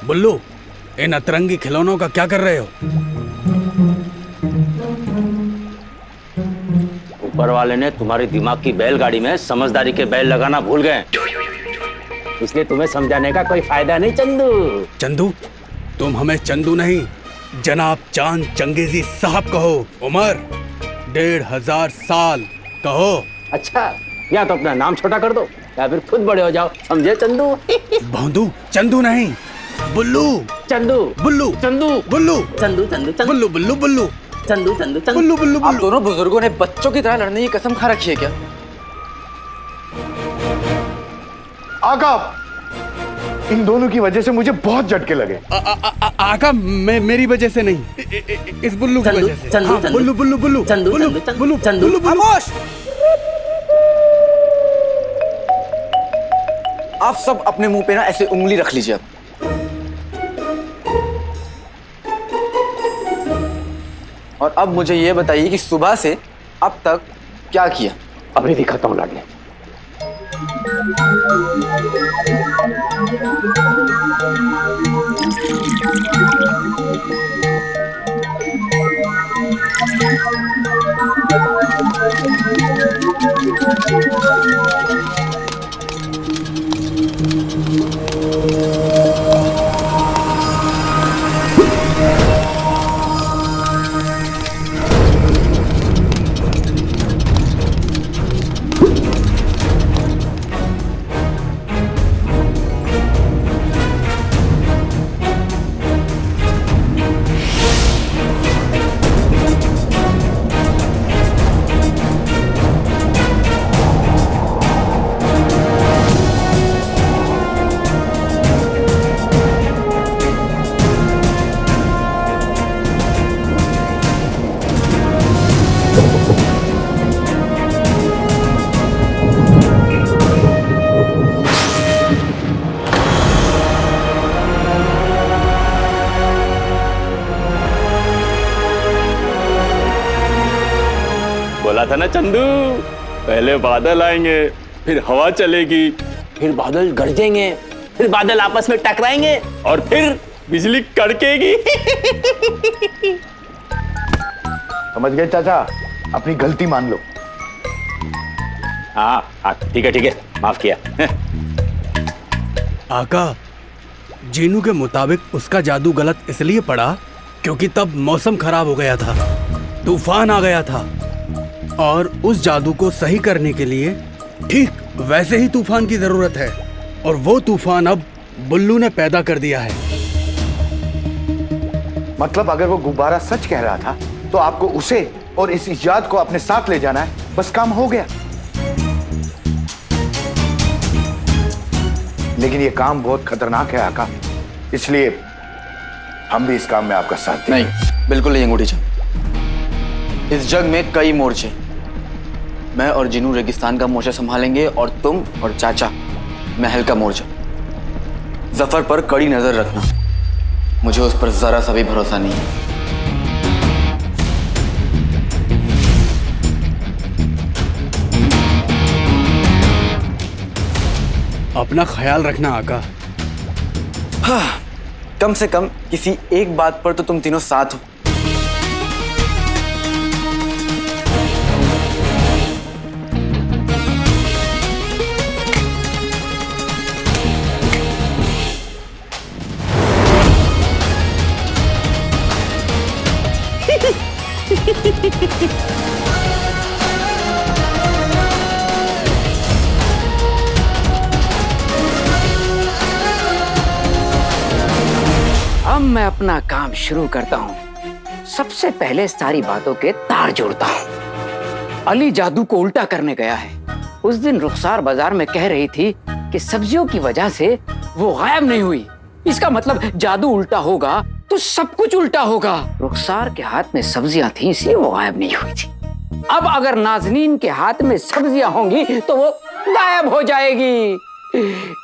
बुल्लू, इन अतरंगी खिलौनों का क्या कर रहे हो? ऊपर वाले ने तुम्हारी दिमाग की बैलगाड़ी में समझदारी के बैल लगाना भूल गए, इसलिए तुम्हें समझाने का कोई फायदा नहीं। चंदू चंदू? तुम हमें चंदू नहीं, जनाब चांद चंगेजी साहब कहो। उम्र 1500 साल कहो। अच्छा, या तो अपना नाम छोटा कर दो या फिर खुद बड़े हो जाओ, समझे चंदू? भौंदू, चंदू नहीं, बुल्लू। चंदू बुल्लू, चंदू बुल्लू, चंदू चंदू चंदू बुल्लू बुल्लू बुल्लू, चंदू चंदू चंदू बुल्लू बुल्लू आप बुल्लू। दोनों बुजुर्गों ने बच्चों की तरह लड़ने की कसम खा रखी है क्या? आका, इन दोनों की वजह से मुझे बहुत झटके लगे। आका, मेरी वजह से नहीं, इस बुल्लू की वजह से। चंदू, हाँ, चंदू, बुल्लू बुल्लू बुल्लू चंदू, बुल्लू चंदू, बुल्लू चंदू, बुल्लू बुल्लू। खामोश! आप सब अपने मुंह पे ना ऐसे उंगली रख लीजिए अब। और अब मुझे ये बताइए कि सुबह से अब तक क्या किया? अभी दिखाता हूँ लाडले। बोला था ना चंदू, पहले बादल आएंगे, फिर हवा चलेगी, फिर बादल गरजेंगे, फिर बादल आपस में टकराएंगे और फिर बिजली कड़केगी। समझ गए चाचा, अपनी गलती मान लो। हाँ हाँ, ठीक है, माफ किया। आका, जीनू के मुताबिक उसका जादू गलत इसलिए पड़ा क्योंकि तब मौसम खराब हो गया था, तूफान आ गया था, और उस जादू को सही करने के लिए ठीक वैसे ही तूफान की जरूरत है, और वो तूफान अब बुल्लू ने पैदा कर दिया है। मतलब अगर वो गुब्बारा सच कह रहा था तो आपको उसे और इस इजाद को अपने साथ ले जाना है, बस काम हो गया। लेकिन ये काम बहुत खतरनाक है आका, इसलिए हम भी इस काम में आपका साथ देंगे। नहीं, बिल्कुल नहीं अंगूठी चंद। इस जग में कई मोर्चे, मैं और जिनू रेगिस्तान का मोर्चा संभालेंगे और तुम और चाचा महल का मोर्चा। जफर पर कड़ी नजर रखना, मुझे उस पर जरा सा भी भरोसा नहीं है। अपना ख्याल रखना आका। हाँ, कम से कम किसी एक बात पर तो तुम तीनों साथ हो। अब मैं अपना काम शुरू करता हूँ। सबसे पहले सारी बातों के तार जोड़ता हूँ। अली जादू को उल्टा करने गया है। उस दिन रुखसार बाजार में कह रही थी कि सब्जियों की वजह से वो गायब नहीं हुई। इसका मतलब जादू उल्टा होगा तो सब कुछ उल्टा होगा। रुखसार के हाथ में सब्जियां थी इसलिए वो गायब नहीं हुई थी। अब अगर नाज़नीन के हाथ में सब्जियां होंगी तो वो गायब हो जाएगी।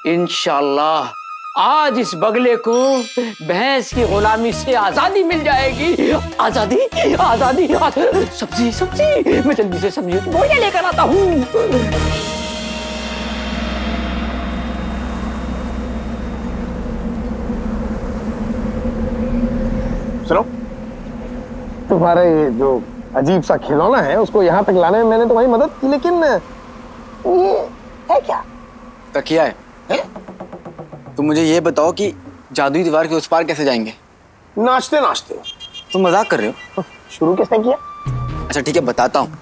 इंशाल्लाह आज इस बगले को भैंस की गुलामी से आजादी मिल जाएगी। आजादी आजादी, सब्जी सब्जी, मैं जल्दी से सब्जी की बोरियां लेकर आता हूँ। सुनो, तुम्हारा ये जो अजीब सा खिलौना है उसको यहाँ तक लाने में मैंने तुम्हारी मदद की, लेकिन ये है क्या? तकिया है। तुम मुझे ये बताओ कि जादुई दीवार के उस पार कैसे जाएंगे? नाचते नाचते। तुम मजाक कर रहे हो? शुरू किसने किया? अच्छा ठीक है, बताता हूँ।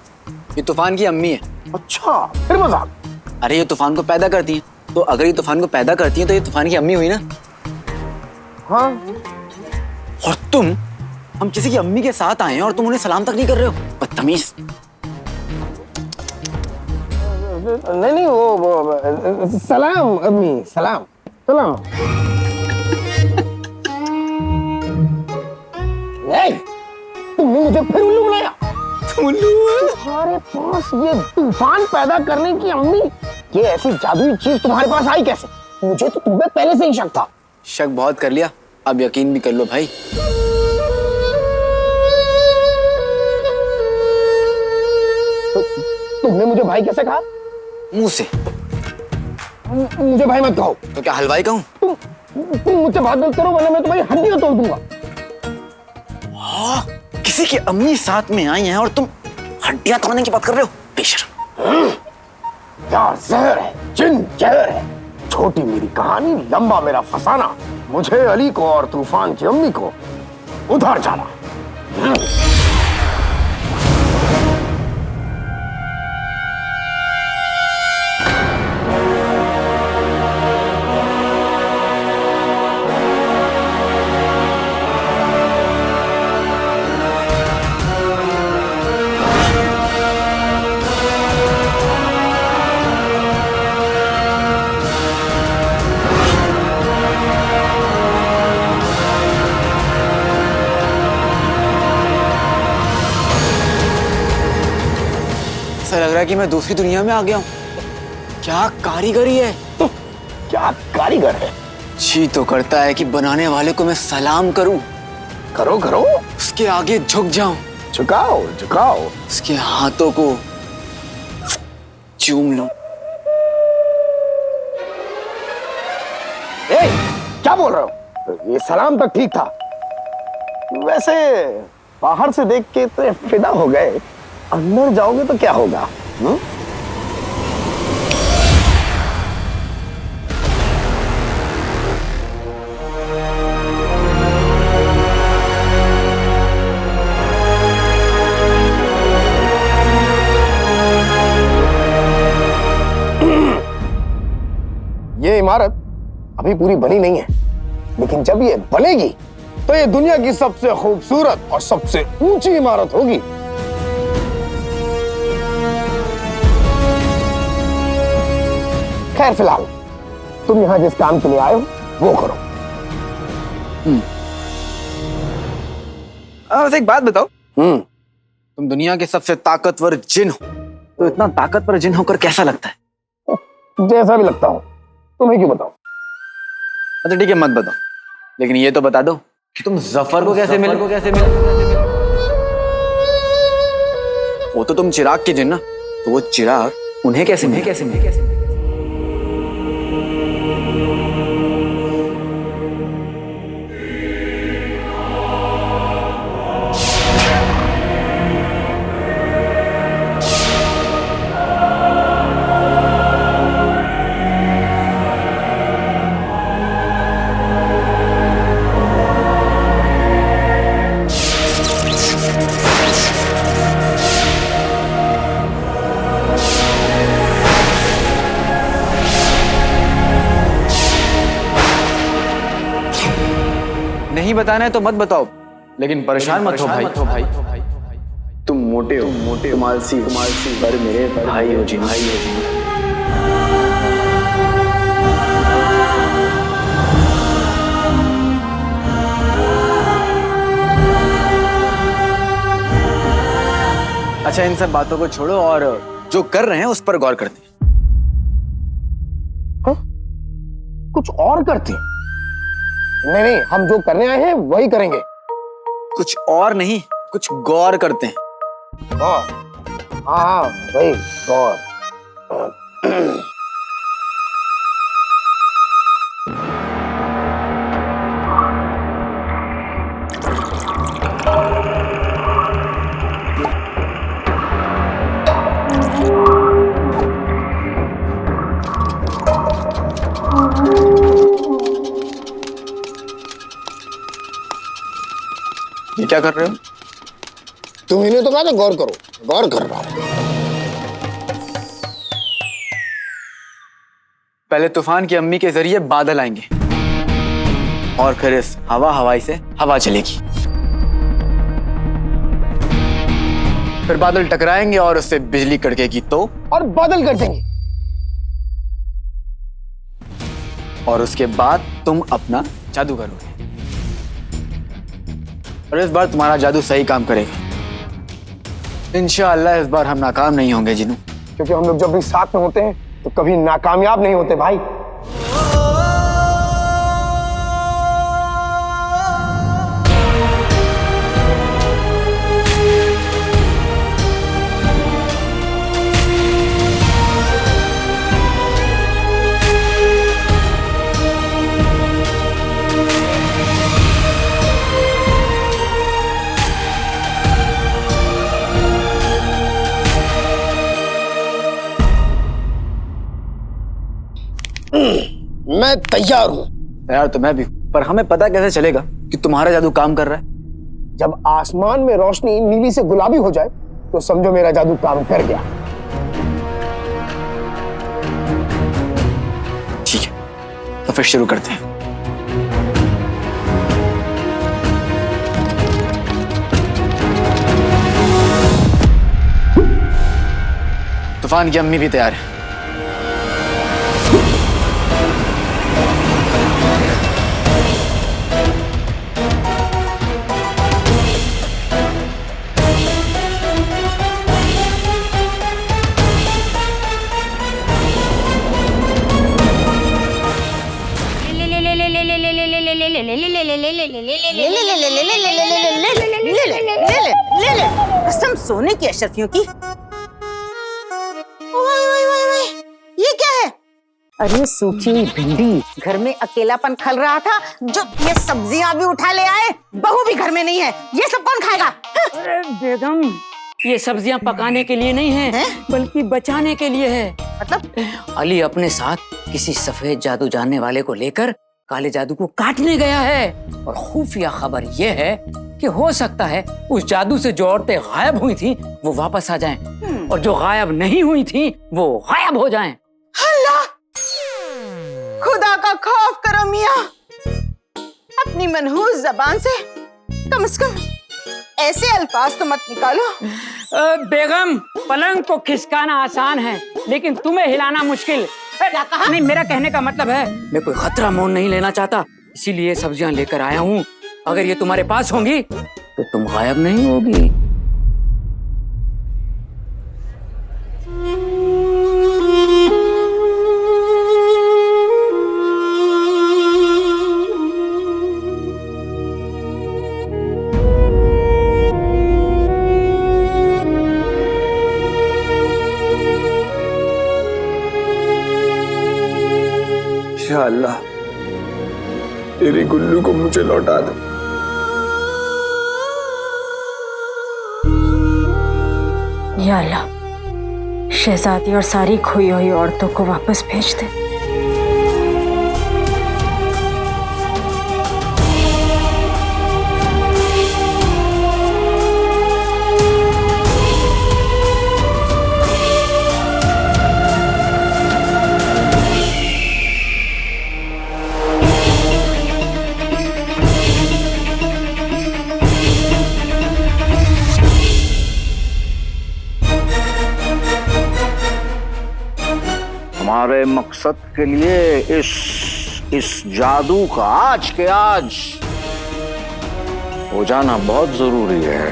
ये तूफान की अम्मी है। अच्छा, फिर मजाक? अरे ये तूफान को पैदा करती है, तो अगर ये तूफान को पैदा करती है तो ये तूफान की अम्मी हुई ना। हाँ। और तुम, हम किसी की अम्मी के साथ आए हैं और तुम उन्हें सलाम तक नहीं कर रहे हो, बदतमीज। नहीं, वो सलाम अम्मी, सलाम सलाम। नहीं, तुमने मुझे फिर उल्लू बनाया। उल्लू? तुम्हारे पास ये तूफान पैदा करने की अम्मी, ये ऐसी जादुई चीज तुम्हारे पास आई कैसे? मुझे तो तुम पे पहले से ही शक था। शक बहुत कर लिया, अब यकीन भी कर लो भाई। तुमने मुझे भाई कैसे कहा? मुंह से। मुझे भाई मत कहो। तो क्या हलवाई कहूं? तुम मुझसे बात मत करो वरना मैं तुम्हारी हड्डियां तोड़ दूंगा। किसी की अम्मी साथ में आई है और तुम हड्डियां तोड़ने की बात कर रहे हो, बेशर्म। क्या जहर है, जिन जहर है। छोटी मेरी कहानी, लंबा मेरा फसाना। मुझे अली को और तूफान की अम्मी को उधर जाना। ऐसा लग रहा है कि मैं दूसरी दुनिया में आ गया हूँ। क्या कारीगरी है। क्या कारीगर है। जी तो करता है कि बनाने वाले को मैं सलाम करूं, करो करो, उसके आगे झुक जाऊं, झुकाओ झुकाओ, उसके हाथों को चूम लूं। ए, क्या बोल रहे हो? ये सलाम तक ठीक था। वैसे बाहर से देख के तो फिदा हो गए, अंदर जाओगे तो क्या होगा? ये इमारत अभी पूरी बनी नहीं है, लेकिन जब ये बनेगी तो ये दुनिया की सबसे खूबसूरत और सबसे ऊंची इमारत होगी। खैर फिलहाल तुम यहां जिस काम के लिए आए हो वो करो। बस एक बात बताओ, तुम दुनिया के सबसे ताकतवर जिन हो, तो इतना ताकतवर जिन होकर कैसा लगता है? जैसा भी लगता हो, तुम्हें क्यों बताओ? अच्छा ठीक है, मत बताओ, लेकिन ये तो बता दो कि तुम जफर को कैसे मिले? वो तो तुम चिराग के जिन ना, तो वो चिराग उन्हें कैसे मिले? नहीं बताना है तो मत बताओ, लेकिन परेशान मत हो भाई। तुम मोटे हो, तुम आलसी पर मेरे भाई हो जी। अच्छा इन सब बातों को छोड़ो और जो कर रहे हैं उस पर गौर करते हैं। कुछ और करते हैं? नहीं, हम जो करने आए हैं वही करेंगे। कुछ और नहीं, कुछ गौर करते हैं। हाँ, वही गौर। क्या कर रहे हो? तुम इन्हें तो कहा था गौर करो, गौर कर रहा हूं। पहले तूफान की अम्मी के जरिए बादल आएंगे और फिर इस हवाई से हवा चलेगी, फिर बादल टकराएंगे और उससे बिजली कड़केगी तो, और बादल गरजेंगे। और उसके बाद तुम अपना जादू करोगे और इस बार तुम्हारा जादू सही काम करेगा। इंशाअल्लाह इस बार हम नाकाम नहीं होंगे जिनू। क्योंकि हम लोग जब भी साथ में होते हैं तो कभी नाकामयाब नहीं होते भाई। मैं तैयार हूं। यार तो मैं भी हूं, पर हमें पता कैसे चलेगा कि तुम्हारा जादू काम कर रहा है? जब आसमान में रोशनी नीली से गुलाबी हो जाए तो समझो मेरा जादू काम कर गया। ठीक है, तो फिर शुरू करते हैं। तूफान की अम्मी भी तैयार है। कसम सोने की अशरफियों की। ये क्या है? अरे सूखी हुई भिंडी। घर में अकेलापन खल रहा था, जो ये सब्जियां भी उठा ले आए। बहू भी घर में नहीं है, ये सब कौन खाएगा? अरे बेगम, ये सब्जियां पकाने के लिए नहीं है, बल्कि बचाने के लिए है। मतलब अली अपने साथ किसी सफेद जादू जानने वाले को लेकर काले जादू को काटने गया है, और खुफिया खबर यह है कि हो सकता है उस जादू से जो औरतें गायब हुई थी वो वापस आ जाएं, और जो गायब नहीं हुई थी वो गायब हो जाएं। अल्लाह, खुदा का खौफ करो मियाँ। अपनी मनहूस जबान से कम ऐसे अल्फाज तो मत निकालो। बेगम, पलंग को खिसकाना आसान है, लेकिन तुम्हें हिलाना मुश्किल। क्या कहा? नहीं, मेरा कहने का मतलब है मैं कोई खतरा मोल नहीं लेना चाहता, इसीलिए सब्जियां लेकर आया हूँ। अगर ये तुम्हारे पास होंगी तो तुम गायब नहीं होगी। या अल्लाह, तेरी गुल्लू को मुझे लौटा दो। या अल्लाह, शहजादी और सारी खोई हुई औरतों को वापस भेज दे। हमारे मकसद के लिए इस जादू का आज के आज हो जाना बहुत जरूरी है।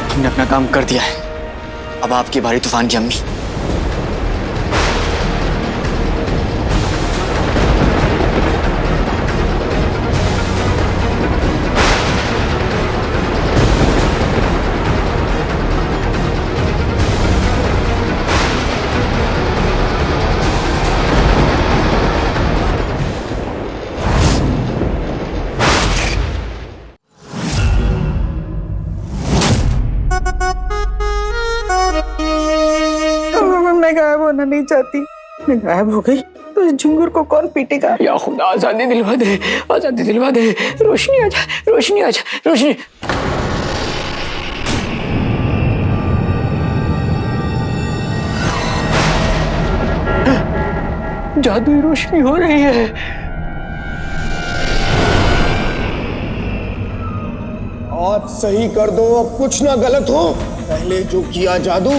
हमने अपना काम कर दिया है, अब आपकी बारी तूफान की अम्मी। जाना नहीं चाहती। मैं गायब हो गई तो इस झुंगुर को कौन पीटेगा? या खुदा आजादी दिलवा दे, आजादी दिलवा दे। रोशनी आजा, रोशनी आजा, रोशनी। जादुई रोशनी हो रही है। आप सही कर दो, अब कुछ ना गलत हो। पहले जो किया जादू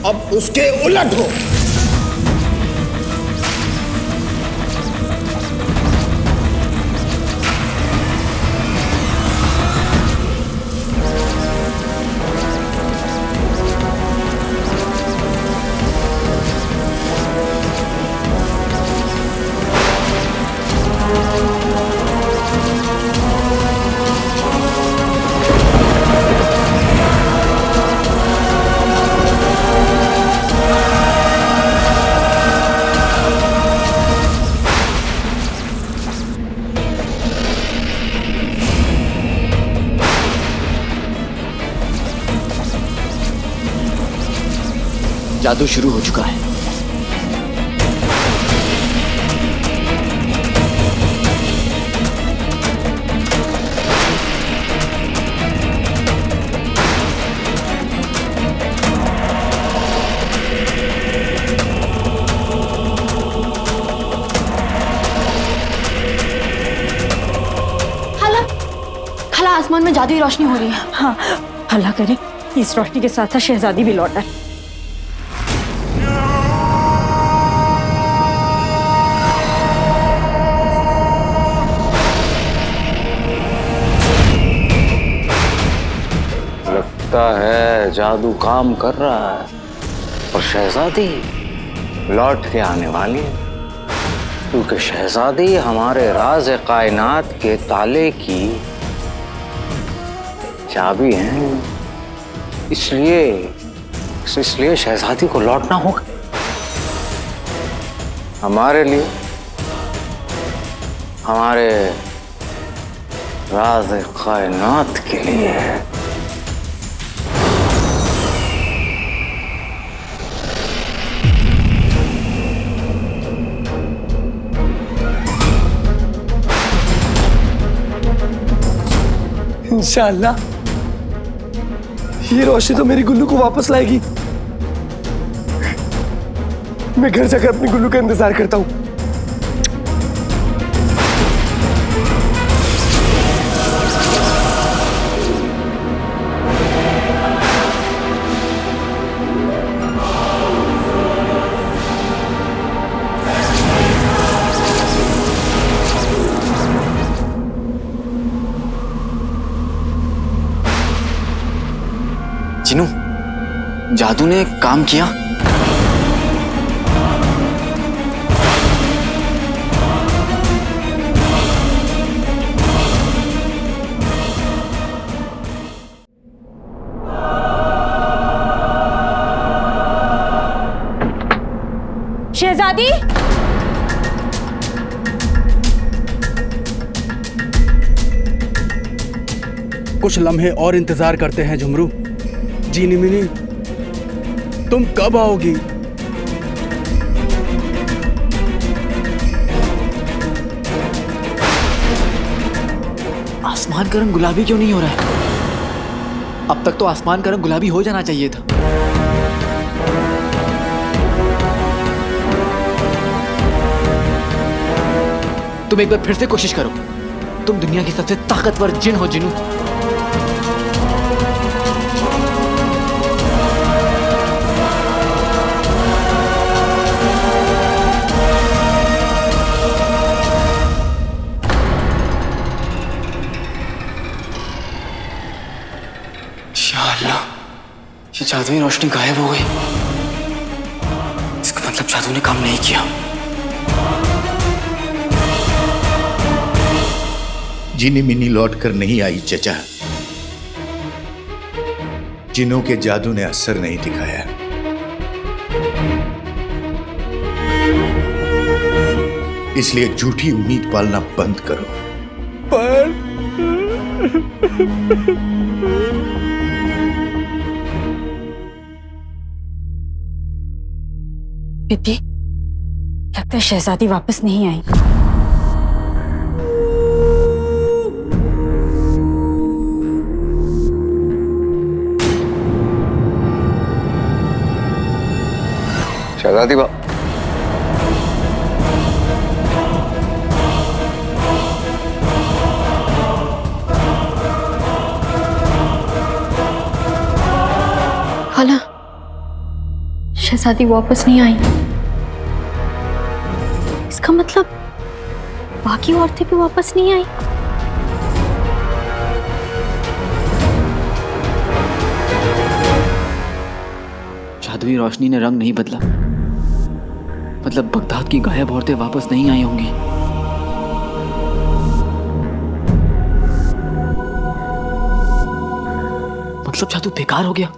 अब उसके उलट हो। जादू शुरू हो चुका है। खाला आसमान में जादुई रोशनी हो रही है। हाँ, अल्लाह करे इस रोशनी के साथ साथ शहजादी भी लौट आए। लगता है जादू काम कर रहा है और शहजादी लौट के आने वाली है, क्योंकि शहजादी हमारे राज कायनात के ताले की चाबी है। इसलिए शहजादी को लौटना होगा हमारे लिए, हमारे राज कायनात के लिए। इंशाअल्लाह ये रोशनी तो मेरी गुल्लू को वापस लाएगी। मैं घर जाकर अपनी गुल्लू का इंतजार करता हूँ। जिनू, जादू ने काम किया। शहजादी, कुछ लम्हे और इंतजार करते हैं झुमरू। जीनी मिनी, तुम कब आओगी? आसमान का रंग गुलाबी क्यों नहीं हो रहा है? अब तक तो आसमान का रंग गुलाबी हो जाना चाहिए था। तुम एक बार फिर से कोशिश करो। तुम दुनिया की सबसे ताकतवर जिन हो जिनू। ये जादुई रोशनी गायब हो गई। इसका मतलब जादू ने काम नहीं किया। जिनी मिनी लौट कर नहीं आई चचा। जिनों के जादू ने असर नहीं दिखाया। इसलिए झूठी उम्मीद पालना बंद करो। पर रिद्धि, लगता है शहजादी वापस नहीं आई। शहजादी बा खाला, शहजादी वापस नहीं आई। इसका मतलब बाकी औरतें भी वापस नहीं आई। जादुई रोशनी ने रंग नहीं बदला, मतलब बगदाद की गायब औरतें वापस नहीं आई होंगी। मतलब जादू बेकार हो गया।